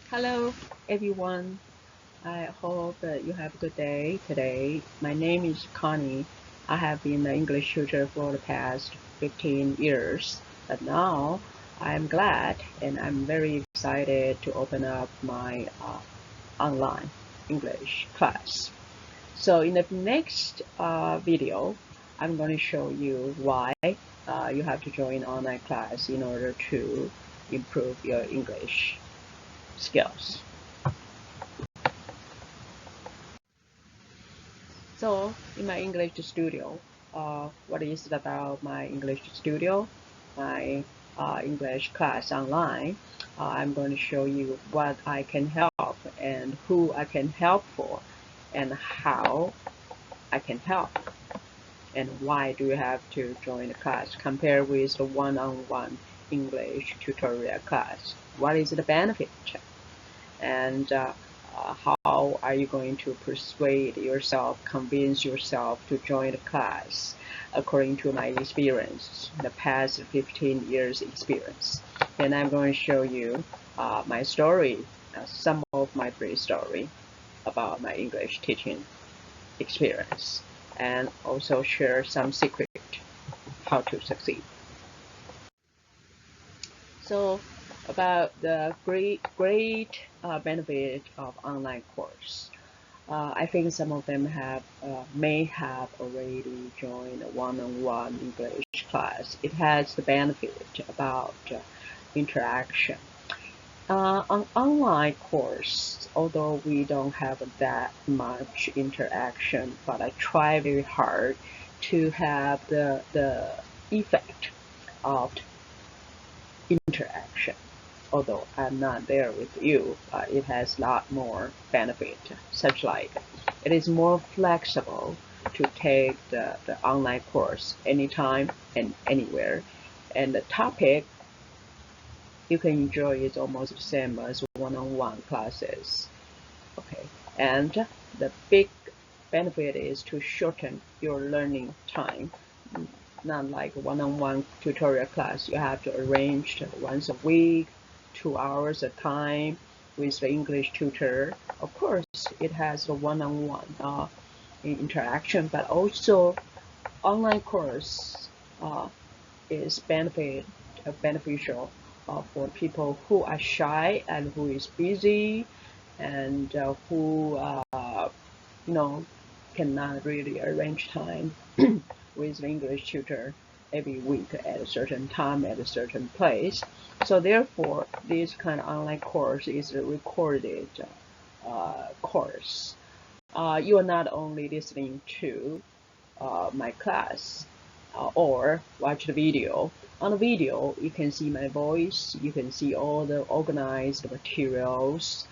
Hello, everyone. I hope you have a good day today. My name is Connie. I have been an English tutor for the past 15 years, but now I'm glad and I'm very excited to open up my online English class. So in the next video, I'm going to show you why you have to join online class in order to improve your English skills. So in my English studio, what is it about my English studio, my English class online? I'm going to show you what I can help and who I can help for and how I can help and why do you have to join the class compared with the one-on-one English tutorial class. What is the benefit? And how are you going to persuade yourself, convince yourself to join the class according to my experience, the past 15 years experience. And I'm going to show you my story, some of my brief story about my English teaching experience, and also share some secret how to succeed. So about the great benefit of online course. I think some of them may have already joined a one-on-one English class. It has the benefit about interaction. On online course, although we don't have that much interaction, but I try very hard to have the effect of interaction. Although I'm not there with you, it has a lot more benefit, such like it is more flexible to take the online course anytime and anywhere. And the topic you can enjoy is almost the same as one-on-one classes. Okay, and the big benefit is to shorten your learning time. Not like one-on-one tutorial class, you have to arrange once a week, 2 hours a time with the English tutor. Of course, it has a one-on-one interaction, but also online course is beneficial for people who are shy and who is busy and who cannot really arrange time with the English tutor every week at a certain time at a certain place. So therefore, this kind of online course is a recorded course. You are not only listening to my class or watch the video. On the video, you can see my voice, you can see all the organized materials,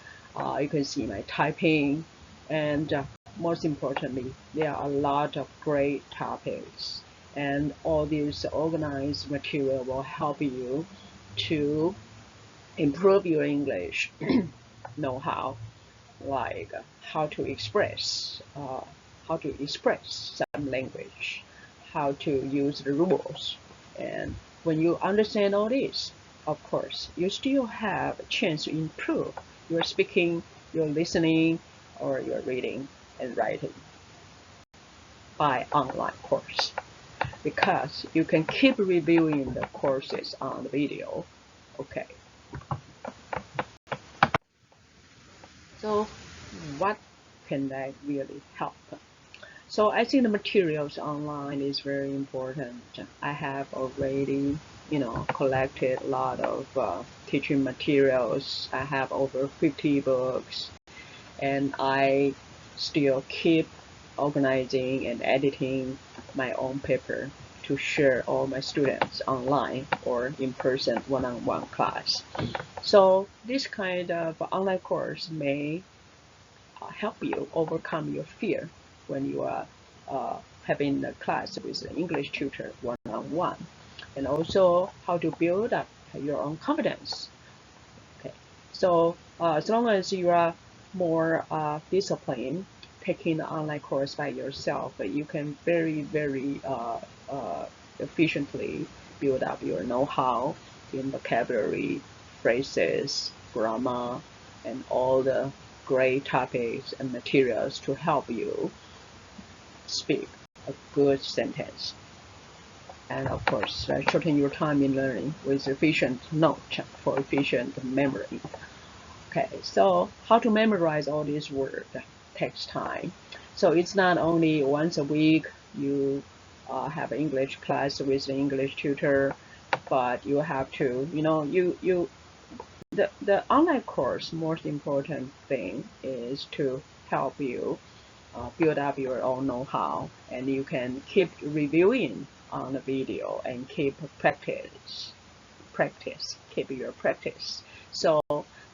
you can see my typing, and most importantly, there are a lot of great topics, and all these organized material will help you to improve your English know-how, like how to express some language, how to use the rules. And when you understand all this, of course, you still have a chance to improve your speaking, your listening, or your reading and writing by online course, because you can keep reviewing the courses on the video. Okay. So what can that really help? So I think the materials online is very important. I have already, collected a lot of teaching materials. I have over 50 books, and I still keep organizing and editing my own paper to share all my students online or in person one-on-one class. So this kind of online course may help you overcome your fear when you are having a class with an English tutor one-on-one, and also how to build up your own confidence. Okay, so as long as you are more disciplined, taking the online course by yourself, you can very efficiently build up your know-how in vocabulary, phrases, grammar, and all the great topics and materials to help you speak a good sentence. And of course, shorten your time in learning with efficient note for efficient memory. Okay, so how to memorize all these words takes time. So it's not only once a week you have an English class with an English tutor, but you have to, the online course, most important thing is to help you build up your own know-how, and you can keep reviewing on the video and keep keep your practice. So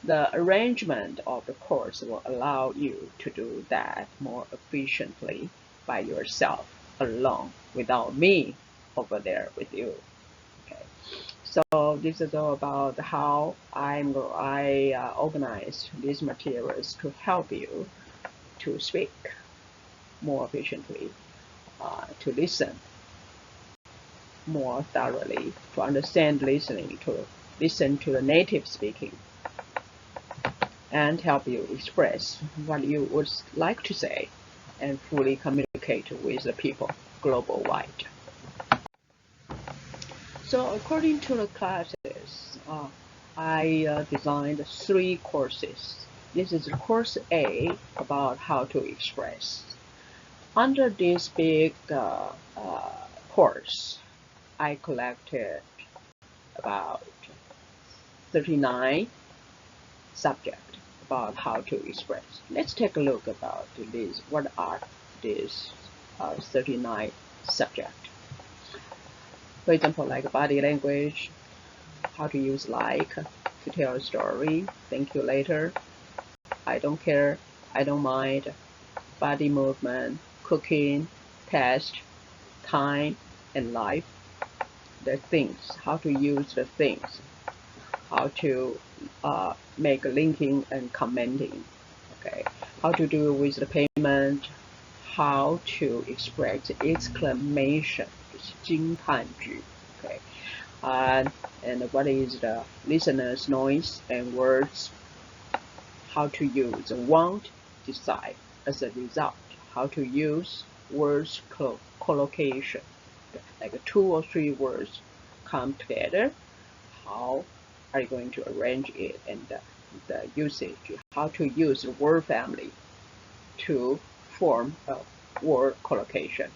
the arrangement of the course will allow you to do that more efficiently by yourself alone without me over there with you. Okay. So this is all about how I organize these materials to help you to speak more efficiently, to listen more thoroughly, to understand listening, to listen to the native speaking, and help you express what you would like to say and fully communicate with the people global wide. So according to the classes, I designed 3 courses. This is course A about how to express. Under this big course, I collected about 39 subjects about how to express. Let's take a look about these. What are these 39 subjects? For example, like body language, how to use like to tell a story, thank you later, I don't care, I don't mind, body movement, cooking, test, time, and life. The things, how to use the things, how to make linking and commenting, okay, how to do with the payment, how to express exclamation, 惊叹句, okay, and what is the listener's noise and words, how to use want, decide as a result, how to use words collocation, like 2 or 3 words come together, how are you going to arrange it, and the usage, how to use the word family to form a word collocation,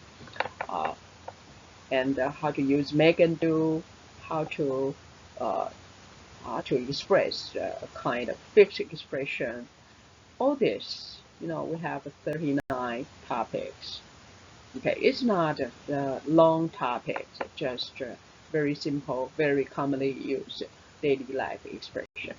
and how to use make and do, how to express a kind of fixed expression. All this, we have 39 topics. Okay, it's not long topics, just very simple, very commonly used daily life expression.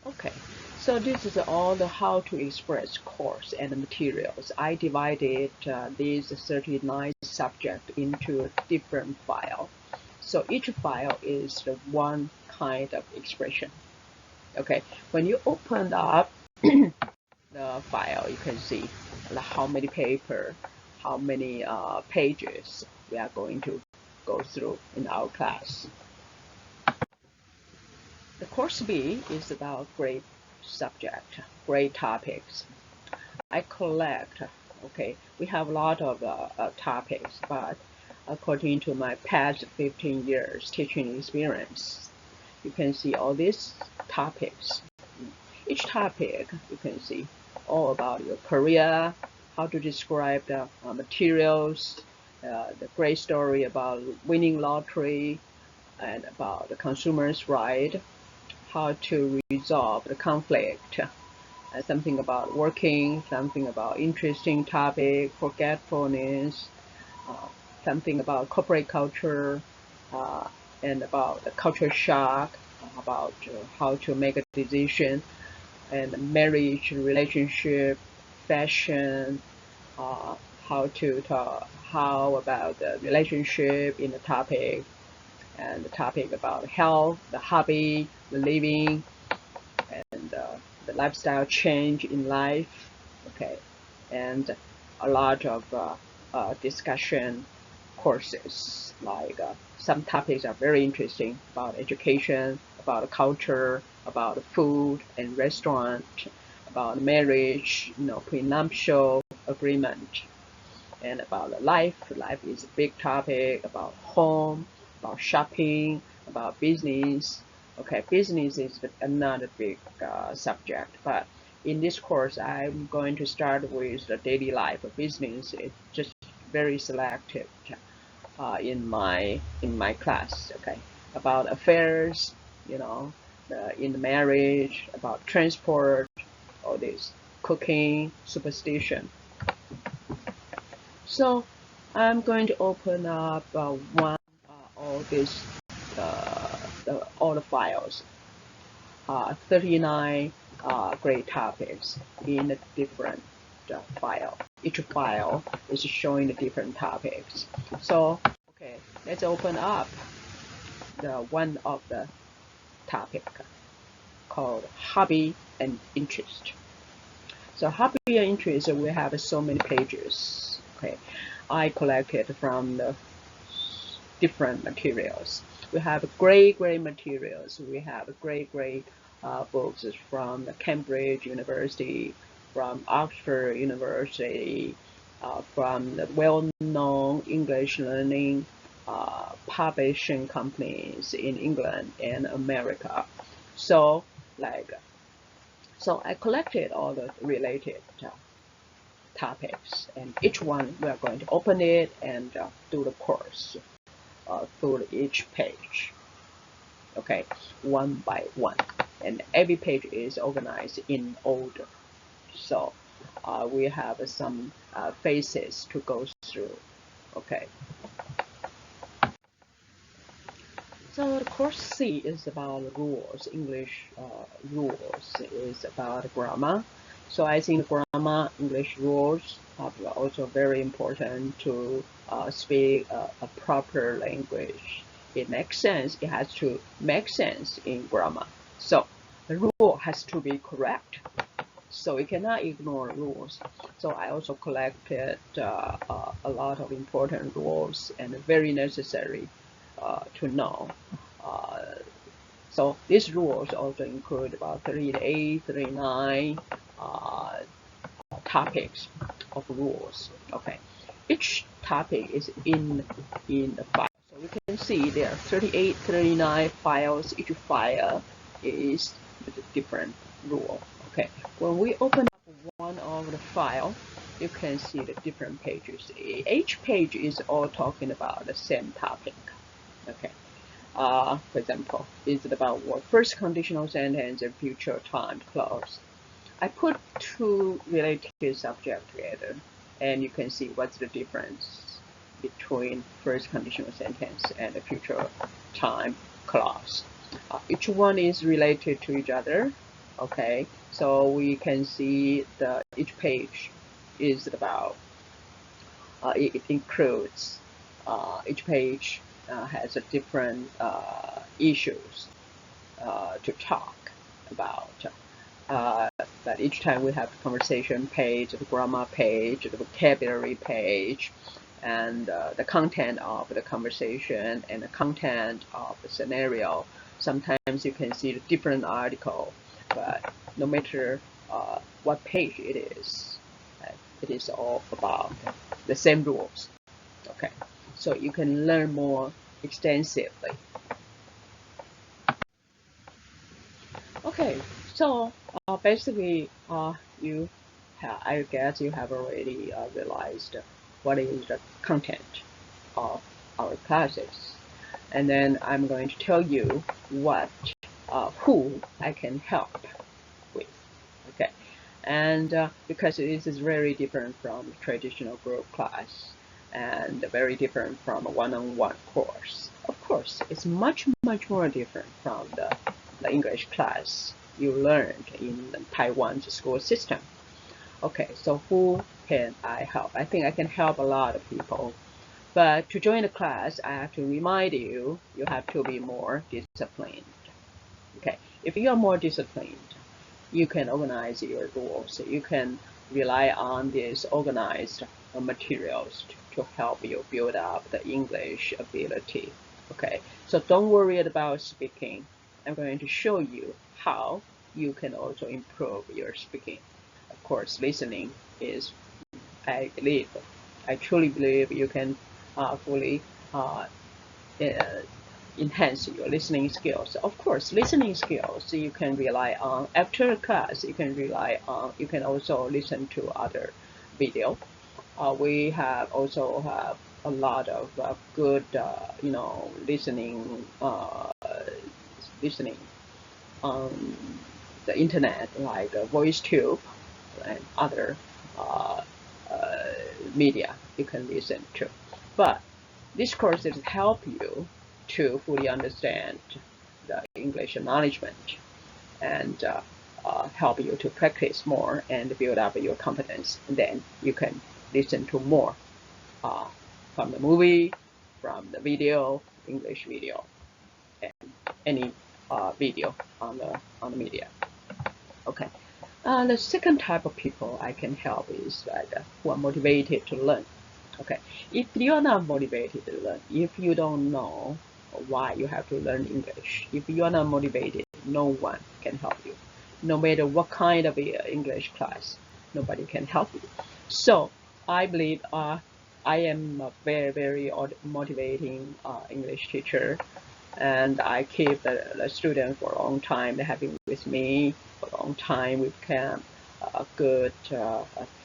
Okay, so this is all the how to express course and materials. I divided these 39 subjects into different files. So each file is one kind of expression. Okay, when you open up the file, you can see how many paper, how many pages we are going to go through in our class. The course B is about great subject, great topics. I collect, okay, we have a lot of topics, but according to my past 15 years teaching experience, you can see all these topics. Each topic, you can see all about your career, how to describe the materials, the great story about winning lottery, and about the consumer's right, how to resolve the conflict, something about working, something about interesting topic, forgetfulness, something about corporate culture, and about the culture shock, about how to make a decision, and marriage, relationship, fashion, how about the relationship in the topic, and the topic about health, the hobby, the living, and the lifestyle change in life, okay, and a lot of discussion courses, like some topics are very interesting about education, about the culture, about the food and restaurant, about marriage, prenuptial agreement, and about the life. Life is a big topic, about home, about shopping, about business. Okay, business is another big subject, but in this course, I'm going to start with the daily life of business. It's just very selective in my class. Okay, about affairs, in the marriage, about transport, all this, cooking, superstition. So I'm going to open up all this all the files, 39 great topics in a different file. Each file is showing the different topics. So okay, let's open up the one of the topic called hobby and interest. So hobby and interest, we have so many pages. Okay, I collected from the different materials. We have great materials. We have great books from Cambridge University, from Oxford University, from the well-known English learning publishing companies in England and America. So I collected all the related topics, and each one we are going to open it and do the course through each page. Okay, one by one, and every page is organized in order. So we have some phases to go through. Okay. So the course C is about rules. English rules is about grammar. So I think grammar, English rules are also very important to speak a proper language. It makes sense. It has to make sense in grammar. So the rule has to be correct. So we cannot ignore rules. So I also collected a lot of important rules and very necessary to know. So these rules also include about 38, 39 topics of rules. Okay, each topic is in the file. So you can see there are 38, 39 files. Each file is with a different rule. Okay, when we open up one of the file, you can see the different pages. Each page is all talking about the same topic. Okay. For example, is it about what first conditional sentence and future time clause? I put two related subjects together, and you can see what's the difference between first conditional sentence and the future time clause. Each one is related to each other. Okay, so we can see each page is about. It includes each page has a different issues to talk about. But each time we have the conversation page, the grammar page, the vocabulary page, and the content of the conversation and the content of the scenario. Sometimes you can see the different article, but no matter what page it is all about the same rules. Okay, so you can learn more extensively. Okay, so basically, I guess you have already realized what is the content of our classes, and then I'm going to tell you who I can help with. Okay, and because this is very different from traditional group class and very different from a one-on-one course. Of course, it's much more different from the English class you learned in Taiwan's school system. Okay, so who can I help? I think I can help a lot of people. But to join the class, I have to remind you, you have to be more disciplined. Okay, if you are more disciplined, you can organize your rules. You can rely on these organized materials to help you build up the English ability. Okay, so don't worry about speaking. I'm going to show you how you can also improve your speaking. Of course, listening is, I believe, I truly believe you can fully uh, uh, enhance your listening skills. Of course, listening skills you can rely on after class. You can rely on. You can also listen to other video. We have also have a lot of good, listening on the internet, like VoiceTube and other uh, uh, media you can listen to. But these courses help you to fully understand the English management and help you to practice more and build up your confidence. And then you can listen to more uh, from the movie, from the video, English video, and any video on the media. Okay. The second type of people I can help is like who are motivated to learn. Okay. If you're not motivated to learn, if you don't know why you have to learn English, if you're not motivated, no one can help you. No matter what kind of English class, nobody can help you. So I believe I am a very, very motivating English teacher, and I keep the student for a long time. They have been with me for a long time. We become good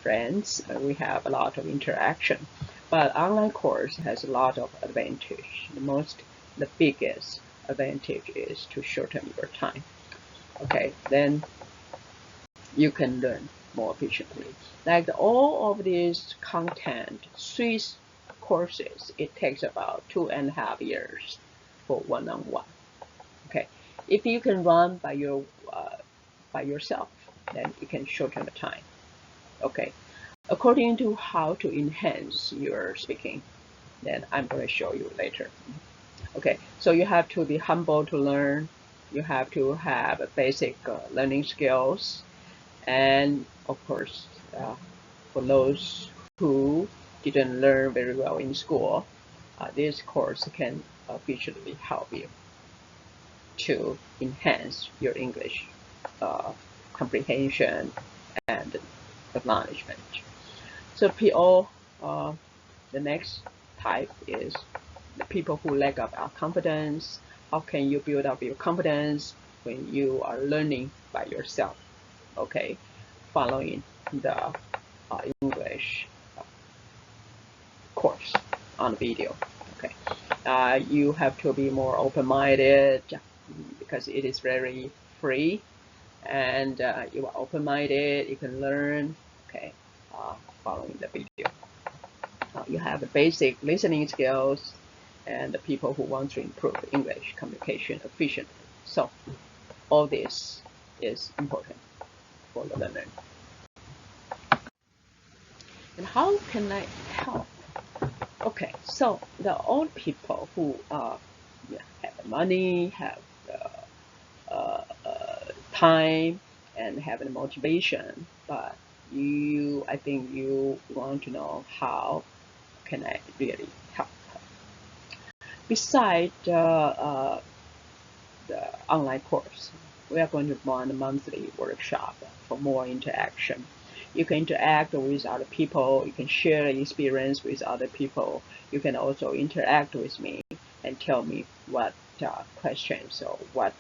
friends. We have a lot of interaction. But online course has a lot of advantage. The biggest advantage is to shorten your time. Okay, then you can learn more efficiently. Like all of these content, Swiss courses, it takes about 2.5 years for one-on-one. Okay, if you can run by yourself, then you can shorten the time. Okay, according to how to enhance your speaking, then I'm going to show you later. Okay, so you have to be humble to learn. You have to have basic learning skills, and of course, for those who didn't learn very well in school, this course can efficiently help you to enhance your English comprehension and acknowledgement. So PO, the next type is the people who lack of our confidence. How can you build up your confidence when you are learning by yourself? Okay, following the English course on video. Okay, you have to be more open-minded because it is very free, and you are open-minded. You can learn. Okay, following the video. You have the basic listening skills, and the people who want to improve English communication efficiently. So all this is important for the learner. And how can I help? Okay, so the old people who have money, have time, and have the motivation, but I think you want to know how can I really help. Besides the online course, we are going to run a monthly workshop for more interaction. You can interact with other people. You can share experience with other people. You can also interact with me and tell me what questions or what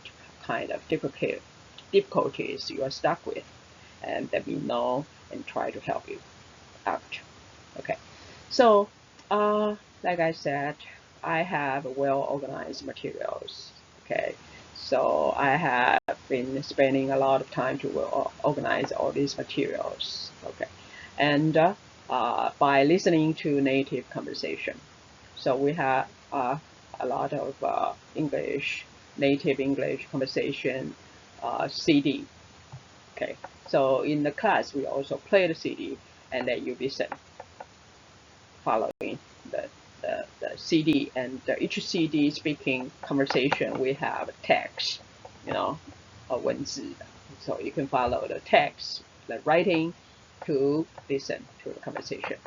kind of difficulties you are stuck with, and let me know and try to help you out. Okay, so like I said, I have well organized materials. Okay, so I have been spending a lot of time to organize all these materials. Okay, and by listening to native conversation, so we have a lot of native English conversation CD. Okay, so in the class we also play the CD, and then you listen following the CD, and each CD speaking conversation we have text, a 文字, so you can follow the text, the writing, to listen to the conversation.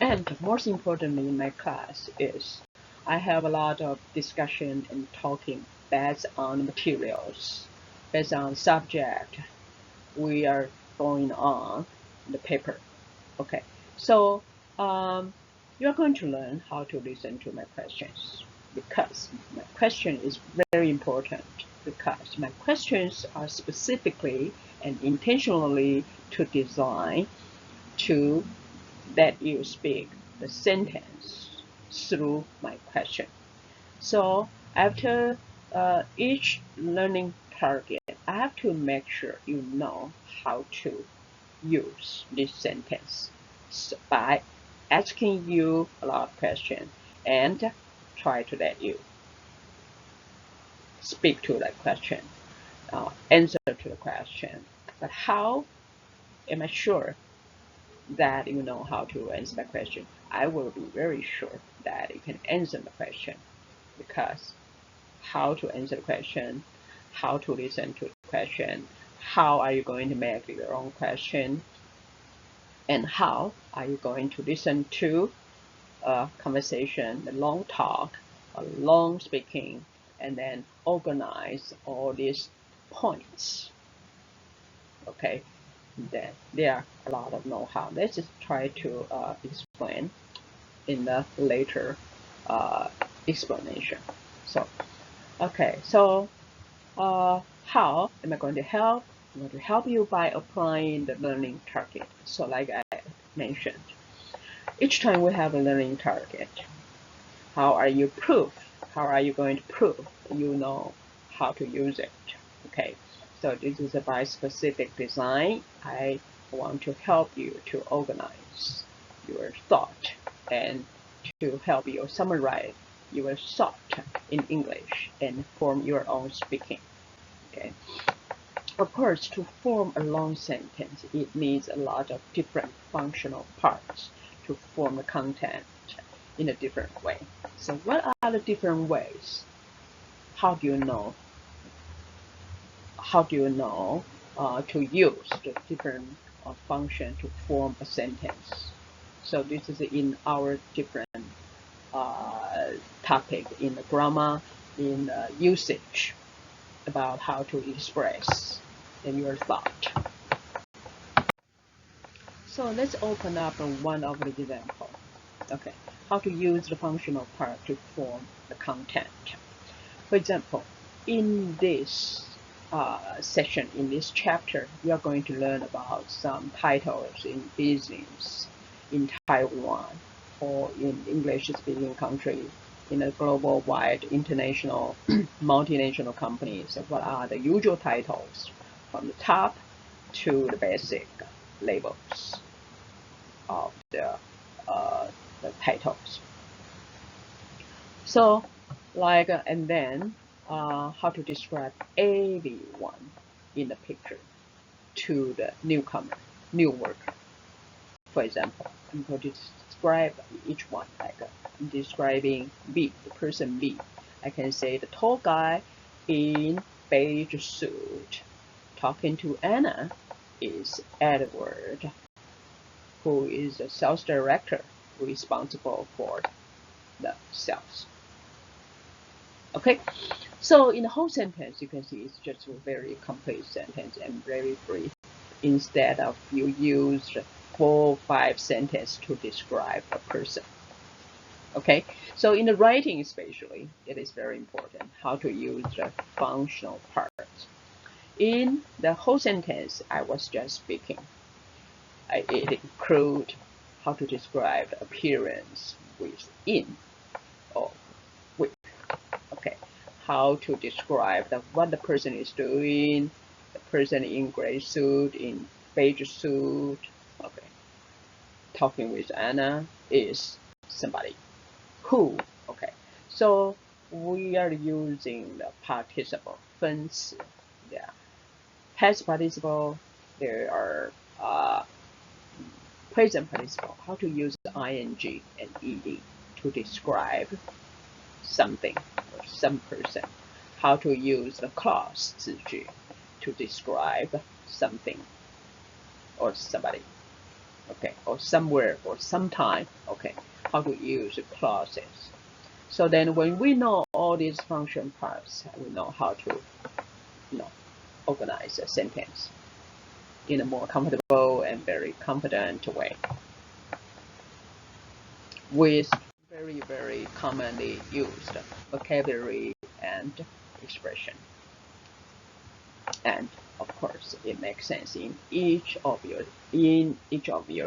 And most importantly in my class is I have a lot of discussion and talking based on the materials, based on subject we are going on the paper. Okay, so you're going to learn how to listen to my questions, because my question is very important, because my questions are specifically and intentionally to design to let you speak the sentence through my question. So after each learning target, I have to make sure you know how to use this sentence by asking you a lot of questions and try to let you speak to that question, answer to the question. But how am I sure that you know how to answer the question? I will be very sure that you can answer the question, because how to answer the question, how to listen to the question, how are you going to make your own question, and how are you going to listen to a conversation, a long talk, a long speaking, and then organize all these points. Okay, then there are a lot of know-how. Let's just try to explain in the later explanation. So, okay, so how am I going to help? I'm going to help you by applying the learning target. So like I mentioned, each time we have a learning target, how are you going to prove you know how to use it? Okay, so this is by specific design. I want to help you to organize your thought and to help you summarize your thought in English and form your own speaking. Okay. Of course, to form a long sentence, it needs a lot of different functional parts to form the content in a different way. So what are the different ways? How do you know to use the different function to form a sentence? So this is in our different topic in the grammar, in usage, about how to express in your thought. So let's open up one of the example. Okay, how to use the functional part to form the content. For example, in this session, in this chapter, we are going to learn about some titles in business in Taiwan or in English-speaking country, in a global-wide international multinational companies. What are the usual titles from the top to the basic labels of the titles? So like and then how to describe everyone in the picture to the newcomer, new worker. For example, I'm going to describe each one, like I'm describing B, the person B. I can say the tall guy in beige suit talking to Anna is Edward, who is a sales director responsible for the sales. Okay, so in the whole sentence, you can see it's just a very complete sentence and very brief. Instead of you use 4 or 5 sentences to describe a person. Okay, so in the writing especially, it is very important how to use the functional parts. In the whole sentence I was just speaking, it includes how to describe the appearance within or with. Okay, how to describe what the person is doing, the person in gray suit, in beige suit. Okay, talking with Anna is somebody who. Okay, so we are using the participle 分词. Yeah, past participle. There are present participle. How to use ing and ed to describe something or some person. How to use the clause 子句 to describe something or somebody. Okay, or somewhere or sometime. Okay, how to use the clauses. So then when we know all these function parts, we know how to, organize a sentence in a more comfortable and very confident way with very, very commonly used vocabulary and expression. And of course, it makes sense in each of your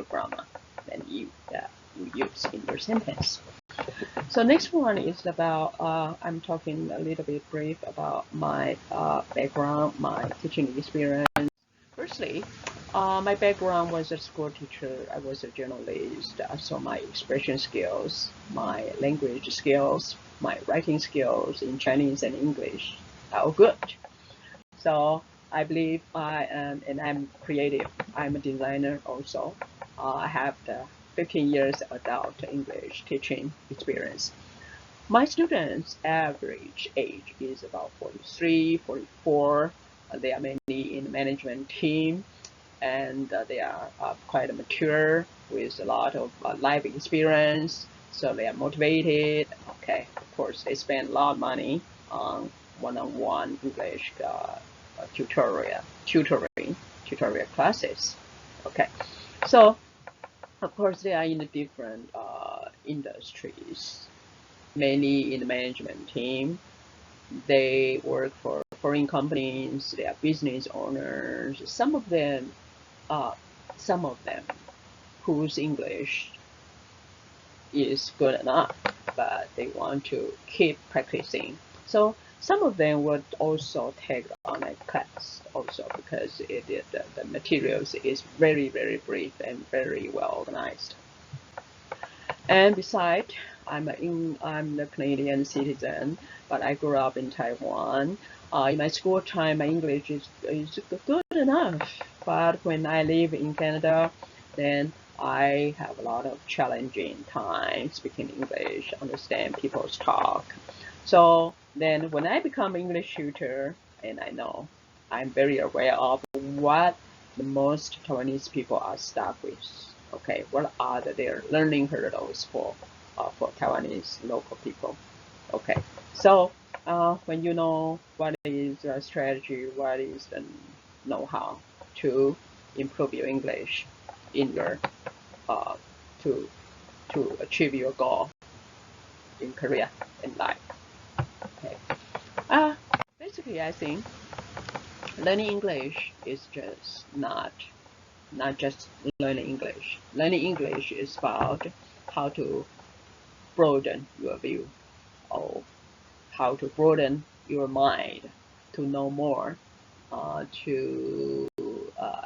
grammar that you use in your sentence. So next one is about I'm talking a little bit brief about my background, my teaching experience. Firstly, my background was a school teacher. I was a journalist, so my expression skills, my language skills, my writing skills in Chinese and English are all good. So I believe I am, and I'm creative. I'm a designer also. I have the 15 years adult English teaching experience. My students' average age is about 43, 44. They are mainly in the management team, and they are quite mature with a lot of life experience. So they are motivated. Okay, of course, they spend a lot of money on one-on-one English tutorial classes. Okay, so of course they are in the different industries, mainly in the management team. They work for foreign companies. They are business owners. Some of them whose English is good enough, but they want to keep practicing. So some of them would also take on a class also because the materials is very, very brief and very well organized. And besides, I'm a Canadian citizen, but I grew up in Taiwan. In my school time, my English is good enough. But when I live in Canada, then I have a lot of challenging time speaking English, understand people's talk. So then when I become English tutor, and I know I'm very aware of what the most Taiwanese people are stuck with. Okay, what are their learning hurdles for Taiwanese local people? Okay, so when you know what is the strategy, what is the know-how to improve your English in your to achieve your goal in career and life. Okay, basically I think learning English is just not just learning English. Learning English is about how to broaden your view, or how to broaden your mind to know more, to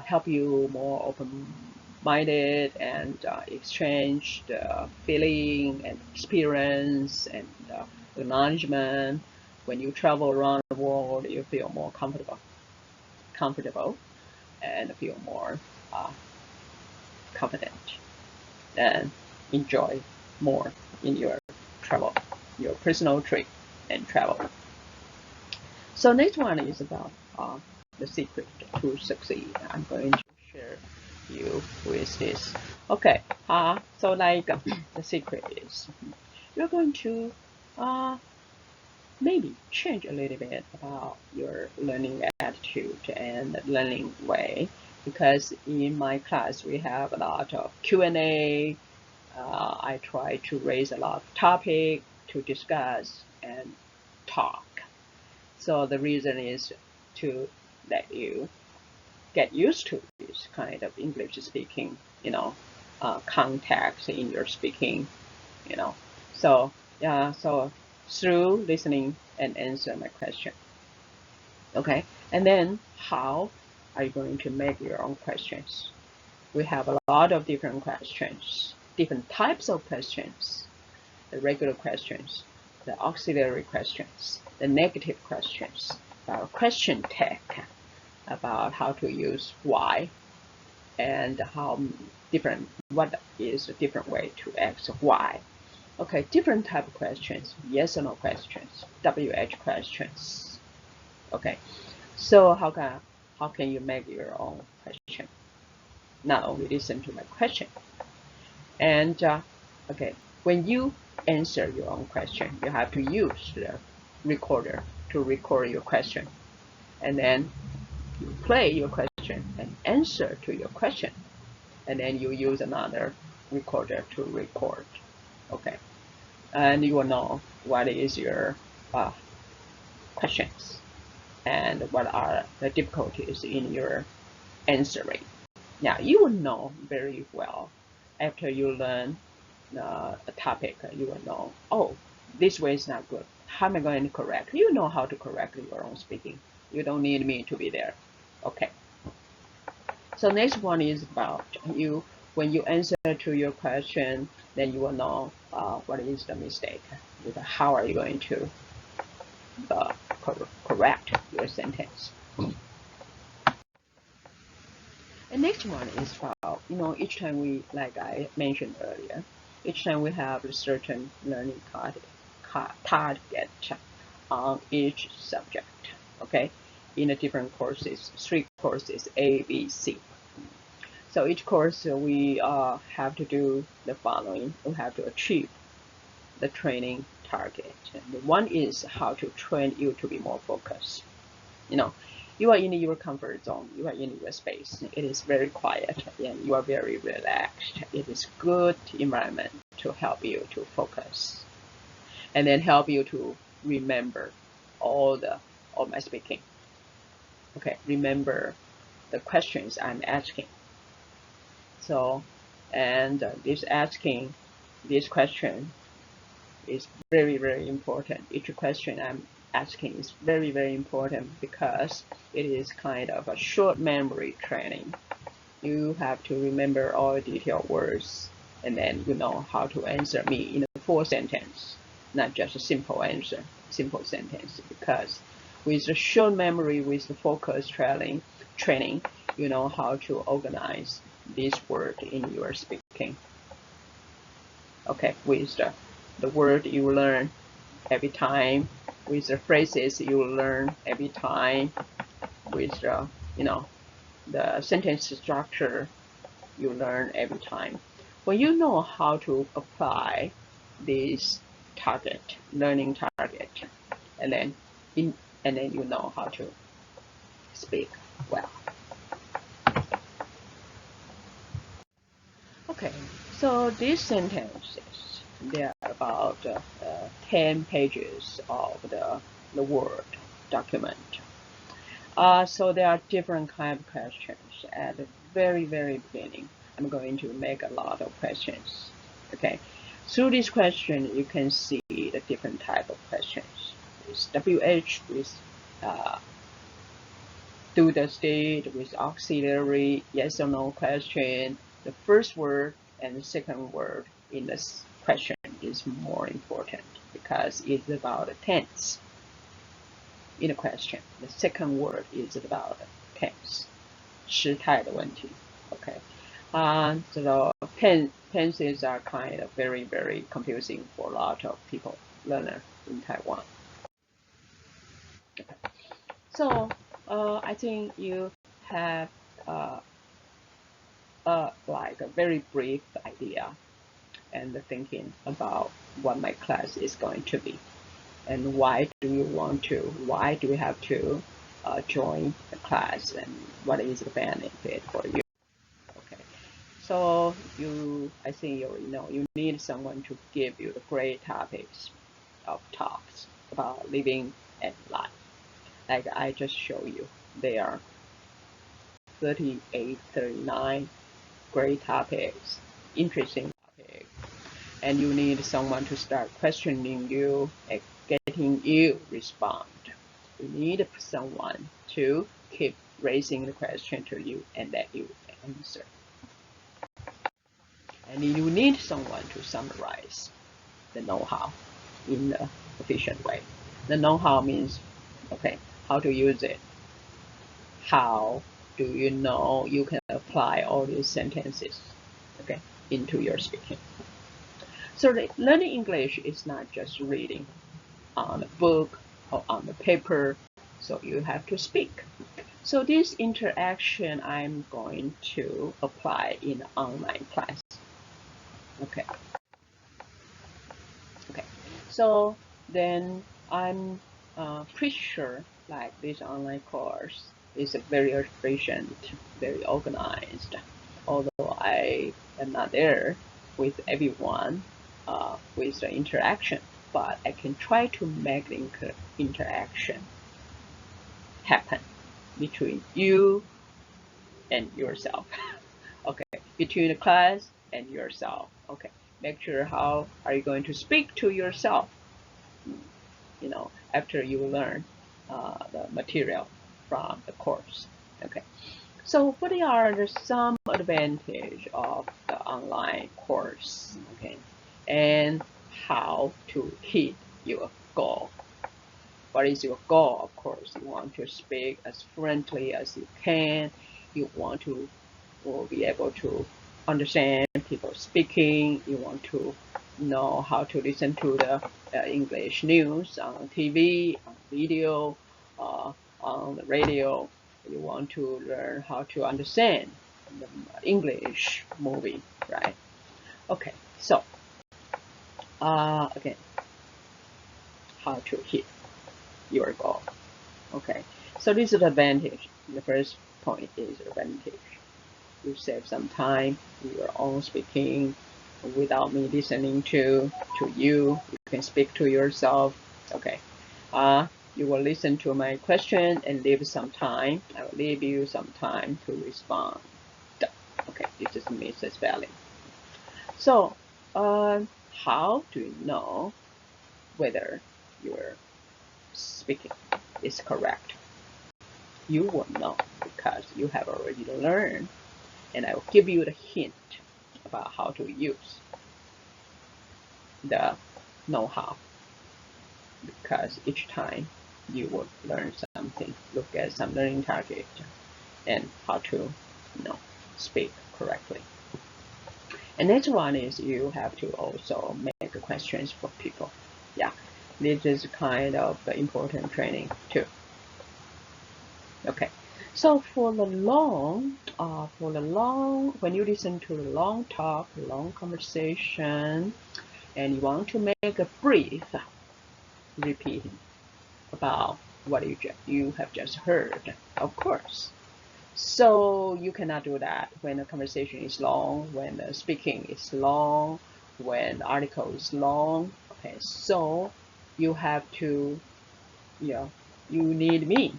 help you more open-minded and exchange the feeling and experience and acknowledgement. When you travel around the world, you feel more comfortable, and feel more confident and enjoy more in your travel, your personal trip and travel. So next one is about the secret to succeed. I'm going to share you with this. Okay, so like the secret is you're going to maybe change a little bit about your learning attitude and learning way, because in my class we have a lot of Q&A. I try to raise a lot of topic to discuss and talk. So the reason is to let you get used to this kind of English speaking, context in your speaking, So yeah, so through listening and answer my question. Okay, and then how are you going to make your own questions? We have a lot of different questions, different types of questions, the regular questions, the auxiliary questions, the negative questions, our question tag about how to use why and what is a different way to ask why. Okay, different type of questions, yes or no questions, WH questions. Okay, so how can you make your own question? Not only listen to my question. And okay, when you answer your own question. You have to use the recorder to record your question, and then you play your question and answer to your question, and then you use another recorder to record. Okay, and you will know what is your questions and what are the difficulties in your answering. Now you will know very well after you learn a topic. You will know, oh, this way is not good. How am I going to correct? You know how to correct your own speaking. You don't need me to be there. Okay. So next one is about you. When you answer to your question, then you will know what is the mistake. How are you going to correct your sentence? And next one is about, each time we, like I mentioned earlier, each time we have a certain learning target on each subject, okay, in the different courses, 3 courses, A, B, C. So each course we have to do the following. We have to achieve the training target. And one is how to train you to be more focused. You are in your comfort zone. You are in your space. It is very quiet and you are very relaxed. It is good environment to help you to focus and then help you to remember all my speaking. Okay, remember the questions I'm asking. So, and this asking this question is very, very important. Each question I'm asking is very, very important because it is kind of a short memory training. You have to remember all detailed words, and then you know how to answer me in a full sentence, not just a simple answer, simple sentence. Because with the short memory, with the focus training, you know how to organize this word in your speaking. Okay, with the word you learn every time, with the phrases you learn every time, with the sentence structure you learn every time. When you know how to apply this learning target, and then you know how to speak well. Okay, so these sentences, they are about 10 pages of the Word document. So there are different kind of questions. At the very, very beginning, I'm going to make a lot of questions. Okay, through this question, you can see the different type of questions. With WH, with do the state, with auxiliary, yes or no question. The first word and the second word in this question is more important because it's about the tense in the question. The second word is about tense, 时态的问题. Okay. So tenses are kind of very, very confusing for a lot of people, learner in Taiwan. Okay. So I think you have like a very brief idea and the thinking about what my class is going to be and why do we have to join the class and what is the benefit for you. Okay, so I think you already know you need someone to give you the great topics of talks about living and life. Like I just show you, there are 38, 39 great topics, interesting topics, and you need someone to start questioning you and getting you respond. You need someone to keep raising the question to you and let you answer. And you need someone to summarize the know-how in an efficient way. The know-how means, okay, how to use it. How do you know you can apply all these sentences, okay, into your speaking? So learning English is not just reading on a book or on the paper, so you have to speak. So this interaction I'm going to apply in online class. Okay. So then I'm pretty sure like this online course is very efficient, very organized. Although I am not there with everyone with the interaction, but I can try to make the interaction happen between you and yourself. Okay, between the class and yourself. Okay, make sure how are you going to speak to yourself, after you learn the material from the course. Okay, so what are some advantage of the online course? Okay, and how to hit your goal. What is your goal? Of course, you want to speak as fluently as you can. You want to will be able to understand people speaking. You want to know how to listen to the English news on TV, on video, on the radio. You want to learn how to understand the English movie, right? Okay, so again, how to hit your goal. Okay, so this is the advantage. The first point is advantage. You save some time in your own speaking without me listening to you. You can speak to yourself. Okay. You will listen to my question and leave some time. I will leave you some time to respond. Okay, this is Mrs. Valley. So, how do you know whether your speaking is correct? You will know because you have already learned, and I will give you the hint about how to use the know-how, because each time you will learn something, look at some learning target, and how to speak correctly. And next one is you have to also make questions for people. Yeah, this is kind of the important training too. Okay, so for the long, when you listen to the long talk, long conversation, and you want to make a brief repeating about what you have just heard, of course. So you cannot do that when the conversation is long, when the speaking is long, when the article is long. Okay, so you have to, you need me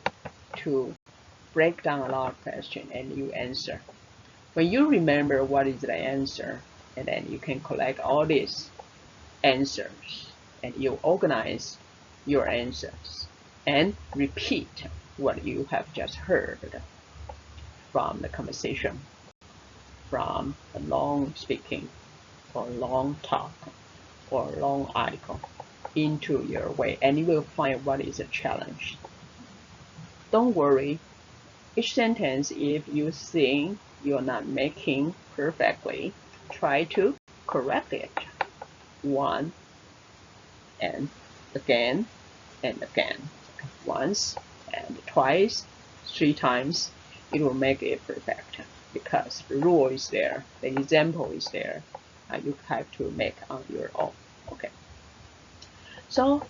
to break down a lot of questions and you answer. When you remember what is the answer, and then you can collect all these answers and you organize your answers and repeat what you have just heard from the conversation, from a long speaking or long talk or long article into your way, and you will find what is a challenge. Don't worry. Each sentence, if you think you're not making perfectly, try to correct it one and again and again. Once and twice, 3 times, it will make it perfect because the rule is there, the example is there. You have to make on your own. Okay. So,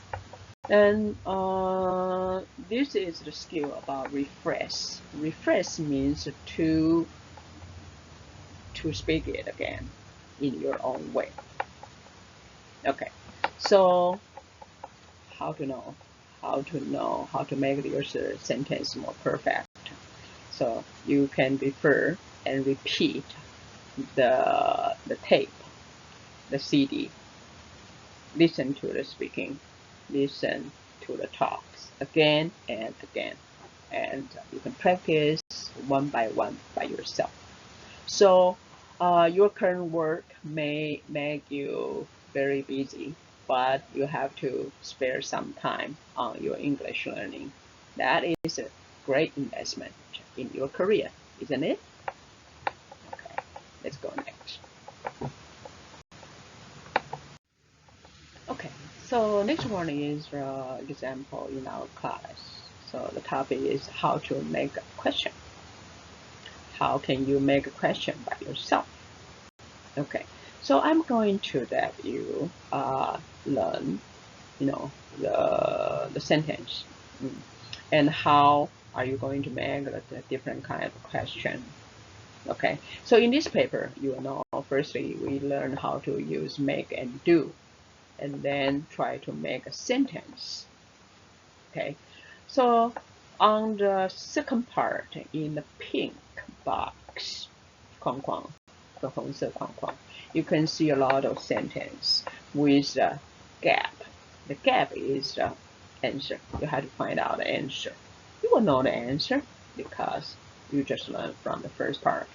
and this is the skill about refresh. Refresh means to speak it again in your own way. Okay. So, how to know? How to make your sentence more perfect? So you can refer and repeat the tape, the CD. Listen to the speaking, listen to the talks again and again, and you can practice one by one by yourself. So your current work may make you very busy, but you have to spare some time on your English learning. That is a great investment in your career, isn't it? Okay, let's go next. Okay, so next one is example in our class. So the topic is how to make a question. How can you make a question by yourself? Okay, so I'm going to let you learn the sentence. Mm. And how are you going to make the different kind of question? Okay, so in this paper, you know, firstly, we learn how to use make and do, and then try to make a sentence. Okay, so on the second part, in the pink box, 框框, the 红色框框, you can see a lot of sentence with a gap. The gap is the answer. You have to find out the answer. You will know the answer because you just learned from the first part.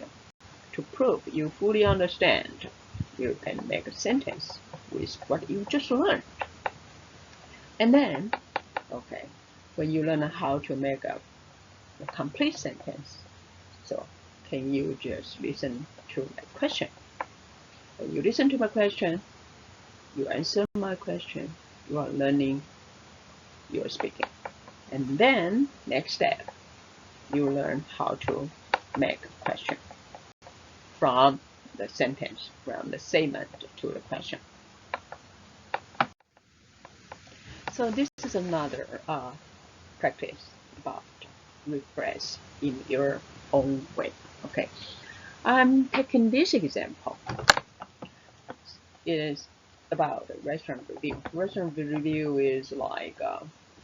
To prove you fully understand, you can make a sentence with what you just learned. And then, okay, when you learn how to make a complete sentence, so can you just listen to my question? When you listen to my question, you answer my question, you are learning, you are speaking. And then, next step, you learn how to make a question from the sentence, from the statement to the question. So this is another practice about refresh in your own way. Okay, I'm taking this example. It is about a restaurant review. Restaurant review is like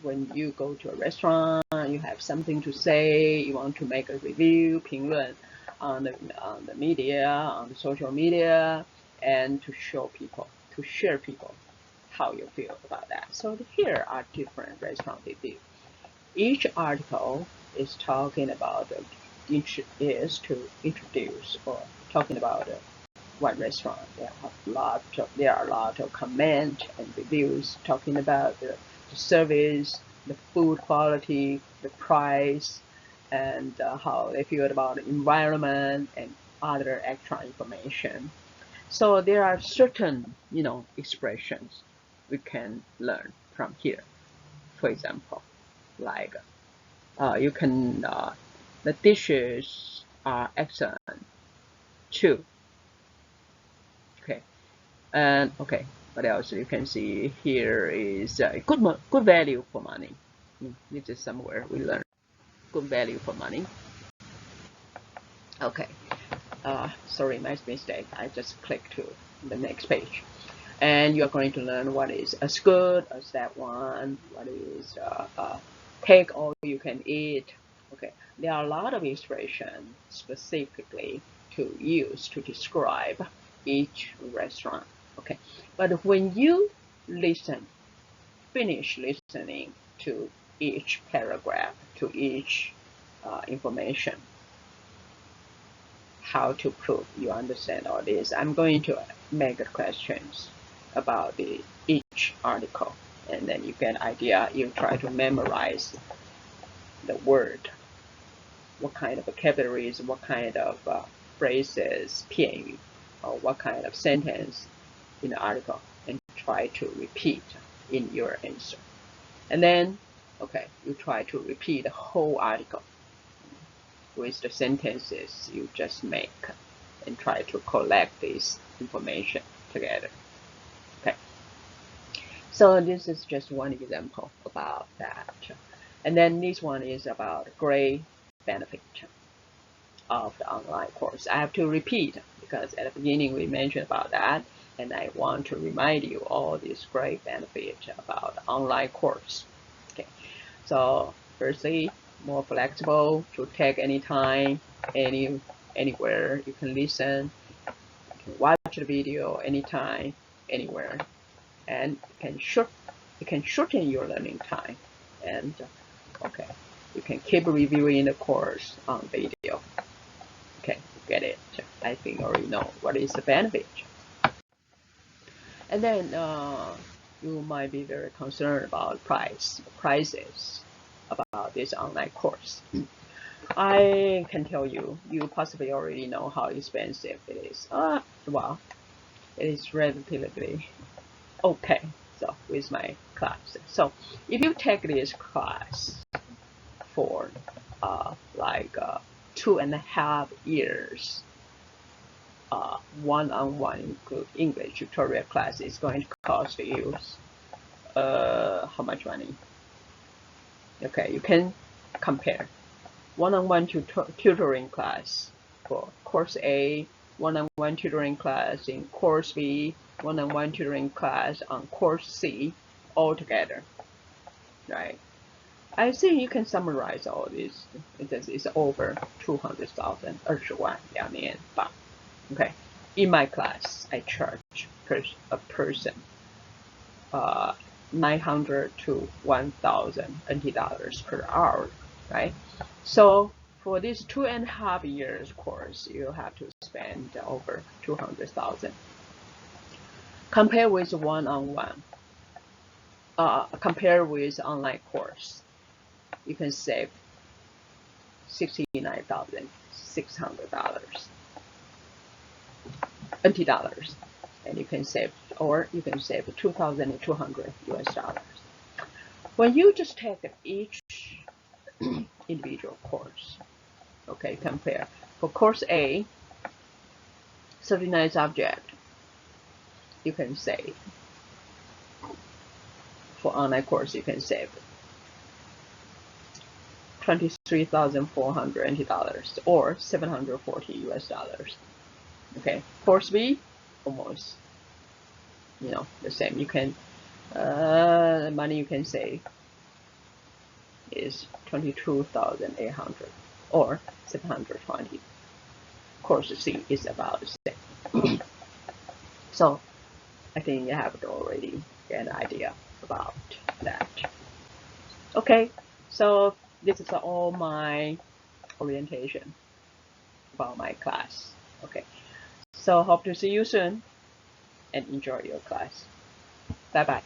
when you go to a restaurant, you have something to say, you want to make a review, 评论 on the media, on the social media, and to show people, to share people how you feel about that. So here are different restaurant reviews. Each article is talking about is to introduce or talking about one restaurant. There are a lot of comments and reviews talking about the service, the food quality, the price, and how they feel about the environment and other extra information. So there are certain, expressions we can learn from here. For example, like you can, the dishes are excellent too. Okay, and okay, what else you can see here is good value for money. This is somewhere we learn good value for money. Okay, sorry, my mistake. I just clicked to the next page. And you're going to learn what is as good as that one, what is take all you can eat. Okay, there are a lot of expressions specifically to use to describe each restaurant. Okay, but when you finish listening to each paragraph, to each information, how to prove you understand all this, I'm going to make questions about each article, and then you get an idea. You try to memorize the word, what kind of vocabularies, what kind of phrases, 片语, or what kind of sentence in the article, and try to repeat in your answer. And then, okay, you try to repeat the whole article with the sentences you just make, and try to collect this information together. Okay, so this is just one example about that. And then this one is about great benefit of the online course. I have to repeat because at the beginning we mentioned about that, and I want to remind you all these great benefits about the online course. Okay, so firstly, more flexible to take anytime, anywhere. You can listen, you can watch the video anytime, anywhere, and you can shorten your learning time. And okay, you can keep reviewing the course on video. Okay, you get it. I think you already know what is the benefit. And then you might be very concerned about prices about this online course. I can tell you, you possibly already know how expensive it is. Well, it is relatively okay. So with my class, so if you take this class for like 2.5 years, one-on-one include English tutorial class is going to cost you how much money? Okay, you can compare one-on-one tutoring class for course A, one-on-one tutoring class in course B, one-on-one tutoring class on course C, all together, right? I think you can summarize all this. It's over 200,000, 21,000 baht. Okay, in my class, I charge a person 900 to 1,000 NT dollars per hour, right? So for this 2.5 years course, you have to spend over 200,000. Compare with one-on-one. Compare with online course, you can save $69,600 NT dollars, and you can save 2,200 US dollars. When you just take each individual course, okay, compare. For course A, 39 subject, you can save. For online course, you can save 23,400 NT dollars or 740 US dollars. Okay, course B, almost, the same. You can, the money you can save is 22,800 or 720. Course C is about the same. So I think you have already get an idea about that. Okay, so this is all my orientation about my class. Okay, so hope to see you soon and enjoy your class. Bye bye.